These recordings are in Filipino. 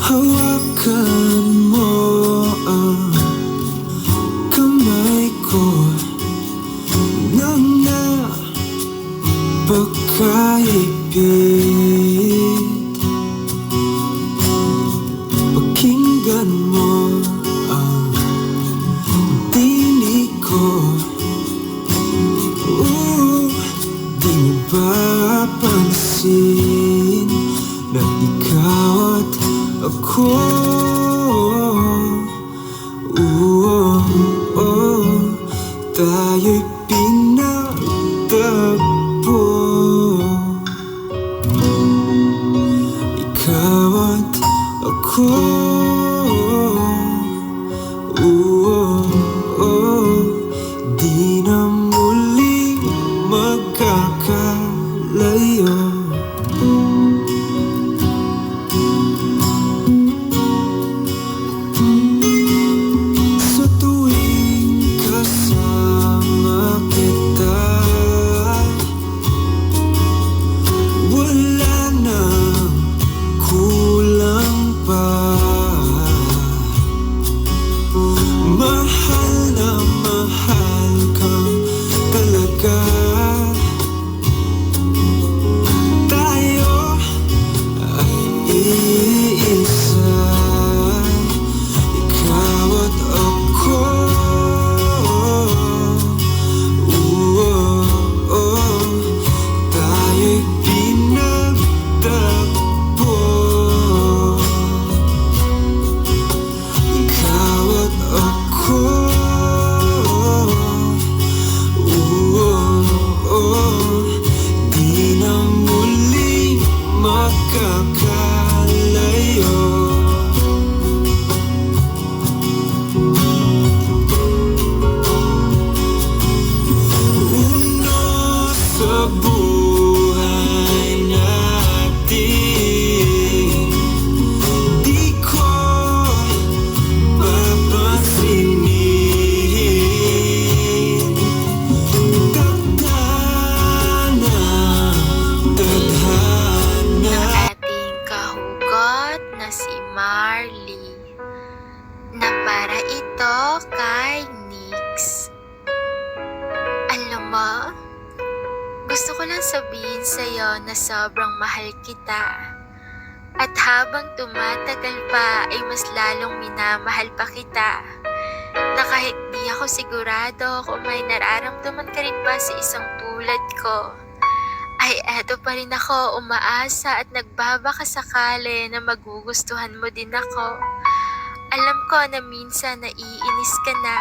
Hawakan mo ang kamay ko nang napakaipit. Pakinggan mo ang tinig ko. Di mo ba pansin na ikaw at ako? Tayo'y pinagtagpo. Ikaw at ako. Di na muling magkakalayo. Sa tuwing kasama kita, wala nang kulang pa. Mahal na mahal kang talaga. Tayo ay iisa, ikaw at ako. Tayo'y pinagtagpo. Ikaw at ako. Di na muling magkakalayo. Uno sa buhay natin, di ko papansinin. Tadhana, tadhana. Ating kahugot na si Marley, na para ito kay Nix. Alam mo, gusto ko lang sabihin sa'yo na sobrang mahal kita. At habang tumatagal pa ay mas lalong minamahal pa kita. Na kahit di ako sigurado kung may nararamdaman ka rin ba sa isang tulad ko, ay eto pa rin ako umaasa at nagbabaka sakali na magugustuhan mo din ako. Alam ko na minsan naiinis ka na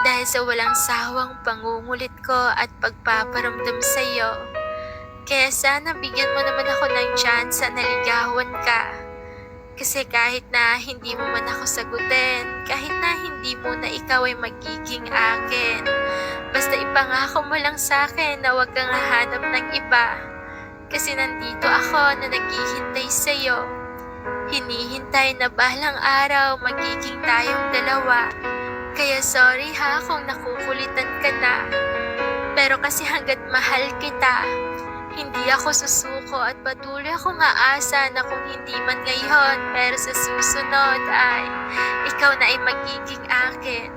dahil sa walang sawang pangungulit ko at pagpaparamdam sa'yo. Kaya sana bigyan mo naman ako ng chance na ligawan ka. Kasi kahit na hindi mo man ako sagutin, kahit na hindi mo na ikaw ay magiging akin, basta ipangako mo lang sa akin na huwag kang hahanap ng iba. Kasi nandito ako na naghihintay sa'yo. Hinihintay na balang araw magiging tayong dalawa. Kaya sorry ha kung nakukulitan ka na. Pero kasi hanggat mahal kita, hindi ako susuko at patuloy akong aasa na kung hindi man ngayon, pero sa susunod ay ikaw na ay magiging akin.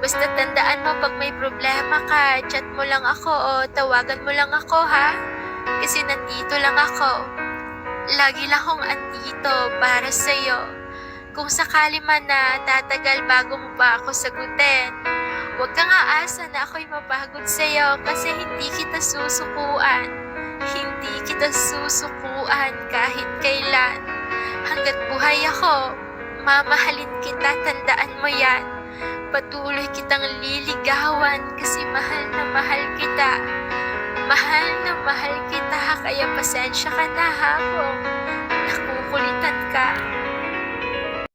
Basta tandaan mo pag may problema ka, chat mo lang ako o tawagan mo lang ako ha. Kasi nandito lang ako. Lagi lang akong andito para sa'yo. Kung sakali man na tatagal bago mo pa ako sagutin, huwag kang aasa na ako'y mapagod sa'yo kasi hindi kita susukuan. Hindi kita susukuan kahit kailan. Hanggat buhay ako, mamahalin kita, tandaan mo yan. Patuloy kitang liligawan kasi mahal na mahal kita. Mahal na mahal kita, kaya pasensya ka na ha kung nakukulitan ka.